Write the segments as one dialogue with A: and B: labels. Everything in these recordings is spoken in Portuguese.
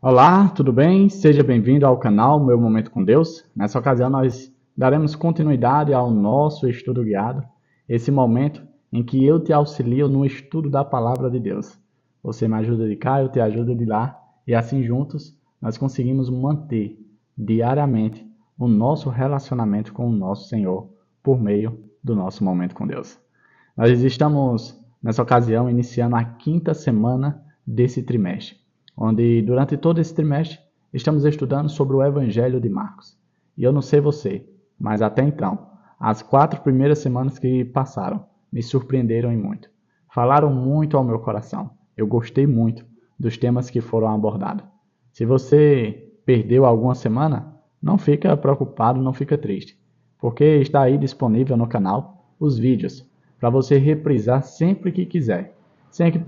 A: Olá, tudo bem? Seja bem-vindo ao canal Meu Momento com Deus. Nessa ocasião, nós daremos continuidade ao nosso estudo guiado, esse momento em que eu te auxilio no estudo da Palavra de Deus. Você me ajuda de cá, eu te ajudo de lá, e assim juntos nós conseguimos manter diariamente o nosso relacionamento com o nosso Senhor por meio do nosso momento com Deus. Nós estamos, nessa ocasião, iniciando a quinta semana desse trimestre, onde durante todo esse trimestre estamos estudando sobre o Evangelho de Marcos. E eu não sei você, mas até então, as 4 primeiras semanas que passaram me surpreenderam em muito. Falaram muito ao meu coração. Eu gostei muito dos temas que foram abordados. Se você perdeu alguma semana, não fica preocupado, não fica triste, porque está aí disponível no canal os vídeos para você reprisar sempre que quiser, sem que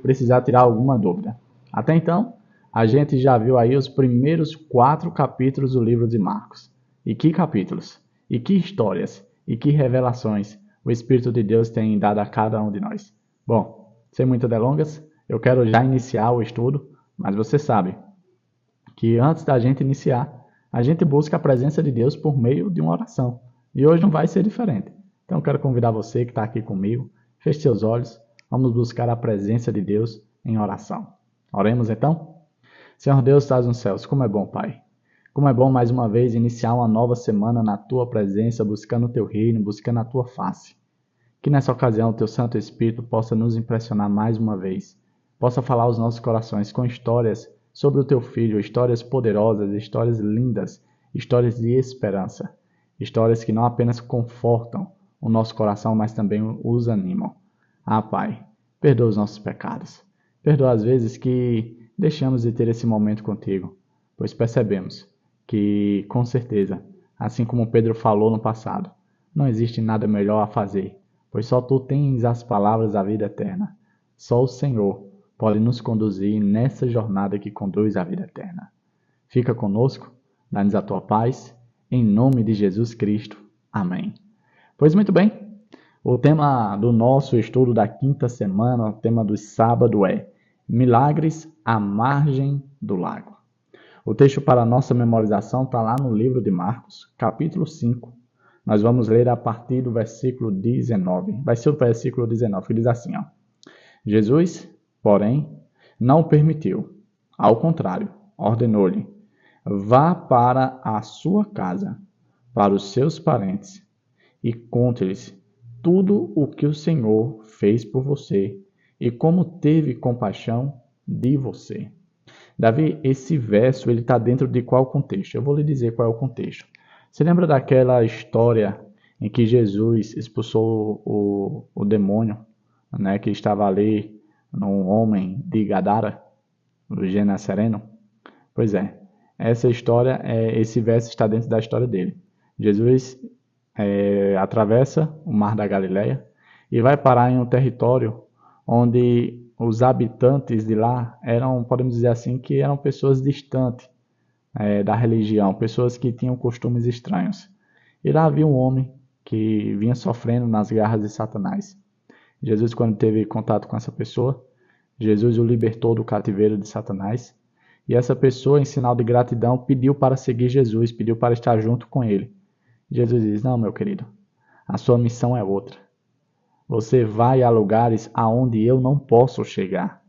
A: precisar tirar alguma dúvida. Até então, a gente já viu aí os primeiros 4 capítulos do livro de Marcos. E que capítulos! E que histórias! E que revelações o Espírito de Deus tem dado a cada um de nós. Bom, sem muitas delongas, eu quero já iniciar o estudo, mas você sabe que antes da gente iniciar, a gente busca a presença de Deus por meio de uma oração. E hoje não vai ser diferente. Então eu quero convidar você que está aqui comigo, feche seus olhos, vamos buscar a presença de Deus em oração. Oremos então? Senhor Deus, estás nos céus, como é bom, Pai. Como é bom mais uma vez iniciar uma nova semana na Tua presença, buscando o Teu reino, buscando a Tua face. Que nessa ocasião o Teu Santo Espírito possa nos impressionar mais uma vez, possa falar aos nossos corações com histórias sobre o Teu Filho, histórias poderosas, histórias lindas, histórias de esperança, histórias que não apenas confortam o nosso coração, mas também os animam. Ah, Pai, perdoa os nossos pecados. Perdoa as vezes que deixamos de ter esse momento contigo, pois percebemos que, com certeza, assim como Pedro falou no passado, não existe nada melhor a fazer, pois só Tu tens as palavras da vida eterna. Só o Senhor pode nos conduzir nessa jornada que conduz à vida eterna. Fica conosco, dá-nos a Tua paz, em nome de Jesus Cristo. Amém. Pois muito bem, o tema do nosso estudo da quinta semana, o tema do sábado é Milagres à margem do lago. O texto para a nossa memorização está lá no livro de Marcos, capítulo 5. Nós vamos ler a partir do versículo 19. Vai ser o versículo 19, que diz assim, ó. Jesus, porém, não o permitiu. Ao contrário, ordenou-lhe, vá para a sua casa, para os seus parentes, e conte-lhes tudo o que o Senhor fez por você e como teve compaixão de você. Davi, esse verso ele está dentro de qual contexto? Eu vou lhe dizer qual é o contexto. Você lembra daquela história em que Jesus expulsou o demônio, né, que estava ali num homem de Gadara, o Genazareno? Pois é, essa história, esse verso está dentro da história dele. Jesus atravessa o Mar da Galileia e vai parar em um território onde os habitantes de lá eram, podemos dizer assim, que eram pessoas distantes da religião, pessoas que tinham costumes estranhos. E lá havia um homem que vinha sofrendo nas garras de Satanás. Jesus, quando teve contato com essa pessoa, Jesus o libertou do cativeiro de Satanás. E essa pessoa, em sinal de gratidão, pediu para seguir Jesus, pediu para estar junto com ele. Jesus diz, não, meu querido, a sua missão é outra. Você vai a lugares aonde eu não posso chegar.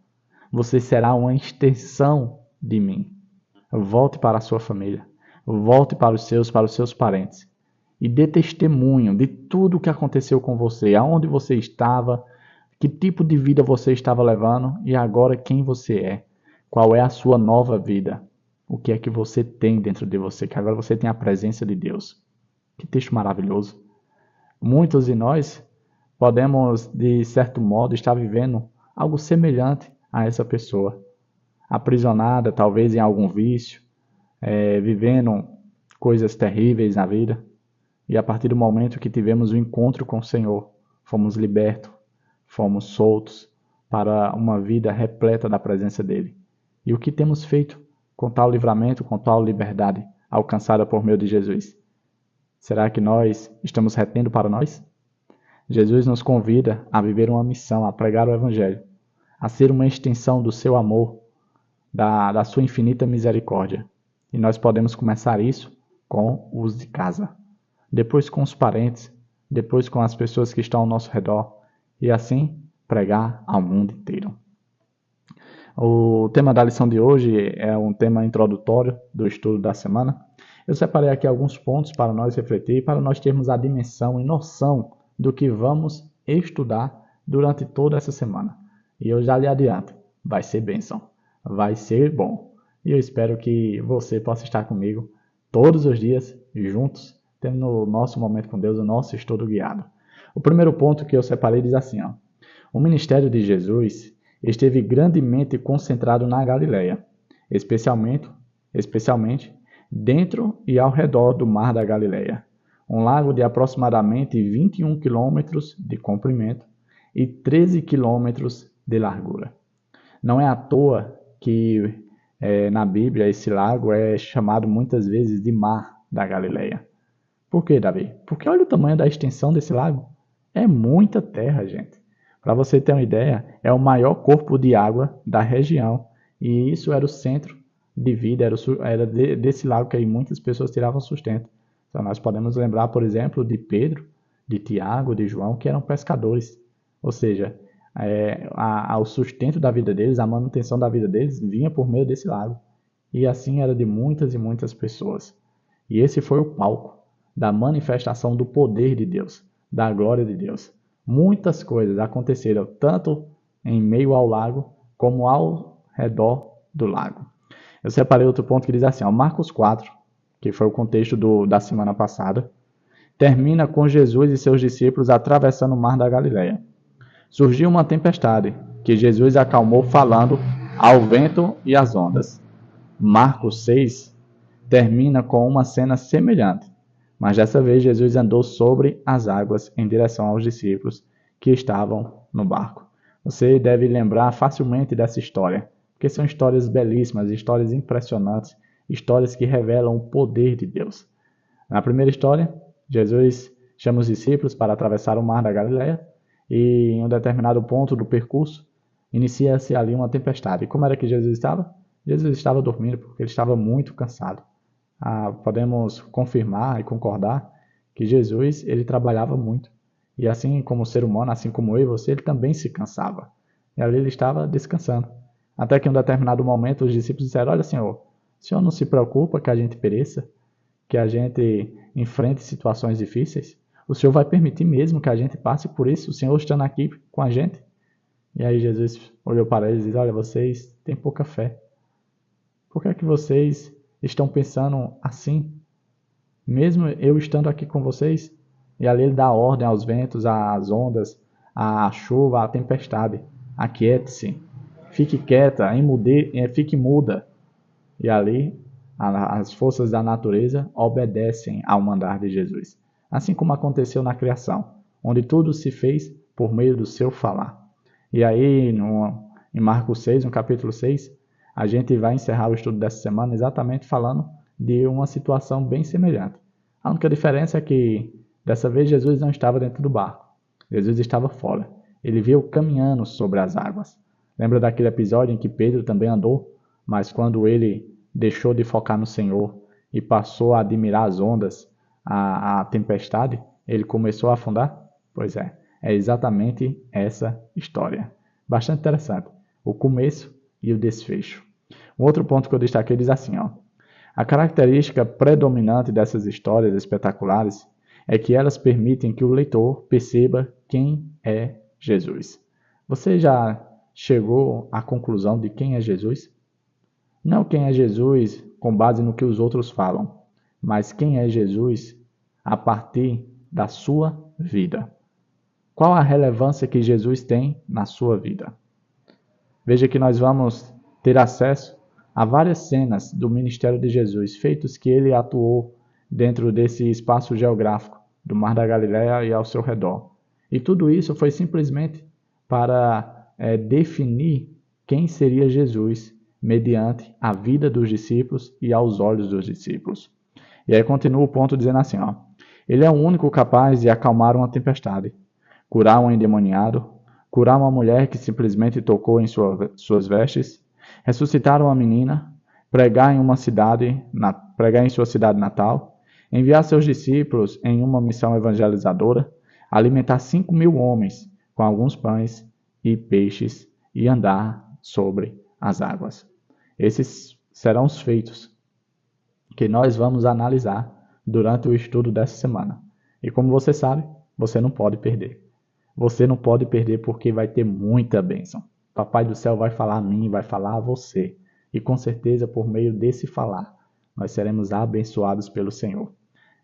A: Você será uma extensão de mim. Volte para a sua família. Volte para os seus parentes. E dê testemunho de tudo o que aconteceu com você, aonde você estava, que tipo de vida você estava levando e agora quem você é. Qual é a sua nova vida. O que é que você tem dentro de você, que agora você tem a presença de Deus. Que texto maravilhoso. Muitos de nós podemos, de certo modo, estar vivendo algo semelhante a essa pessoa. Aprisionada, talvez, em algum vício, vivendo coisas terríveis na vida. E a partir do momento que tivemos o encontro com o Senhor, fomos libertos, fomos soltos para uma vida repleta da presença dEle. E o que temos feito com tal livramento, com tal liberdade alcançada por meio de Jesus? Será que nós estamos retendo para nós? Jesus nos convida a viver uma missão, a pregar o Evangelho, a ser uma extensão do seu amor da sua infinita misericórdia. E nós podemos começar isso com os de casa, depois com os parentes, depois com as pessoas que estão ao nosso redor, e assim pregar ao mundo inteiro. O tema da lição de hoje é um tema introdutório do estudo da semana. Eu separei aqui alguns pontos para nós refletir, para nós termos a dimensão e noção do que vamos estudar durante toda essa semana. E eu já lhe adianto, vai ser bênção, vai ser bom. E eu espero que você possa estar comigo todos os dias, juntos, tendo o nosso momento com Deus, o nosso estudo guiado. O primeiro ponto que eu separei diz assim, o ministério de Jesus esteve grandemente concentrado na Galileia, especialmente dentro e ao redor do Mar da Galileia, um lago de aproximadamente 21 quilômetros de comprimento e 13 quilômetros de largura. Não é à toa que na Bíblia esse lago é chamado muitas vezes de Mar da Galileia. Por quê, Davi? Porque olha o tamanho da extensão desse lago. É muita terra, gente. Para você ter uma ideia, é o maior corpo de água da região. E isso era o centro de vida, era desse lago que aí muitas pessoas tiravam sustento. Então nós podemos lembrar, por exemplo, de Pedro, de Tiago, de João, que eram pescadores. Ou seja, o sustento da vida deles, a manutenção da vida deles, vinha por meio desse lago. E assim era de muitas e muitas pessoas. E esse foi o palco da manifestação do poder de Deus, da glória de Deus. Muitas coisas aconteceram tanto em meio ao lago como ao redor do lago. Eu separei outro ponto que diz assim, Marcos 4, que foi o contexto da semana passada, termina com Jesus e seus discípulos atravessando o mar da Galileia. Surgiu uma tempestade, que Jesus acalmou falando ao vento e às ondas. Marcos 6 termina com uma cena semelhante, mas dessa vez Jesus andou sobre as águas em direção aos discípulos que estavam no barco. Você deve lembrar facilmente dessa história, porque são histórias belíssimas, histórias impressionantes, histórias que revelam o poder de Deus. Na primeira história, Jesus chama os discípulos para atravessar o mar da Galileia e em um determinado ponto do percurso inicia-se ali uma tempestade. E como era que Jesus estava? Jesus estava dormindo porque ele estava muito cansado. Podemos confirmar e concordar que Jesus ele trabalhava muito. E assim como ser humano, assim como eu e você, ele também se cansava. E ali ele estava descansando. Até que em um determinado momento os discípulos disseram, olha Senhor, o Senhor não se preocupa que a gente pereça, que a gente enfrente situações difíceis? O Senhor vai permitir mesmo que a gente passe por isso, o Senhor estando aqui com a gente? E aí Jesus olhou para eles e disse, olha, vocês têm pouca fé. Por que é que vocês estão pensando assim? Mesmo eu estando aqui com vocês? E ali ele dá ordem aos ventos, às ondas, à chuva, à tempestade. Aquiete-se, fique quieta, fique muda. E ali as forças da natureza obedecem ao mandar de Jesus. Assim como aconteceu na criação, onde tudo se fez por meio do seu falar. E aí, em Marcos 6, no capítulo 6, a gente vai encerrar o estudo dessa semana exatamente falando de uma situação bem semelhante. A única diferença é que, dessa vez, Jesus não estava dentro do barco. Jesus estava fora. Ele veio caminhando sobre as águas. Lembra daquele episódio em que Pedro também andou? Mas quando ele deixou de focar no Senhor e passou a admirar as ondas, a tempestade, ele começou a afundar? Pois é exatamente essa história. Bastante interessante. O começo e o desfecho. Um outro ponto que eu destaquei diz assim, a característica predominante dessas histórias espetaculares é que elas permitem que o leitor perceba quem é Jesus. Você já chegou à conclusão de quem é Jesus? Não quem é Jesus com base no que os outros falam, mas quem é Jesus a partir da sua vida. Qual a relevância que Jesus tem na sua vida? Veja que nós vamos ter acesso a várias cenas do ministério de Jesus, feitos que ele atuou dentro desse espaço geográfico do Mar da Galileia e ao seu redor. E tudo isso foi simplesmente para definir quem seria Jesus mediante a vida dos discípulos e aos olhos dos discípulos. E aí continua o ponto dizendo assim, ele é o único capaz de acalmar uma tempestade, curar um endemoniado, curar uma mulher que simplesmente tocou em suas vestes ressuscitar uma menina, pregar em sua cidade natal, enviar seus discípulos em uma missão evangelizadora, alimentar 5.000 homens com alguns pães e peixes e andar sobre as águas. Esses serão os feitos que nós vamos analisar durante o estudo dessa semana. E como você sabe, você não pode perder. Você não pode perder porque vai ter muita bênção. Papai do céu vai falar a mim, vai falar a você. E com certeza, por meio desse falar, nós seremos abençoados pelo Senhor.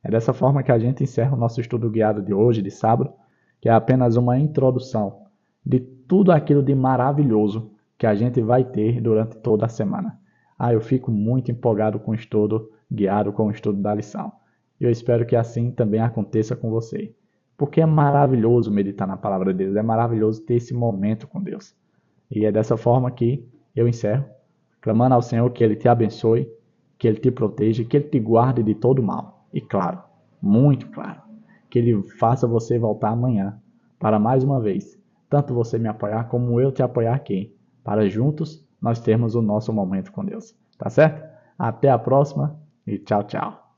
A: É dessa forma que a gente encerra o nosso estudo guiado de hoje, de sábado, que é apenas uma introdução de tudo aquilo de maravilhoso que a gente vai ter durante toda a semana. Eu fico muito empolgado com o estudo guiado, com o estudo da lição. E eu espero que assim também aconteça com você. Porque é maravilhoso meditar na palavra de Deus, é maravilhoso ter esse momento com Deus. E é dessa forma que eu encerro, clamando ao Senhor que Ele te abençoe, que Ele te proteja, que Ele te guarde de todo mal. E claro, muito claro, que Ele faça você voltar amanhã para mais uma vez, tanto você me apoiar como eu te apoiar aqui, para juntos nós termos o nosso momento com Deus. Tá certo? Até a próxima e tchau, tchau.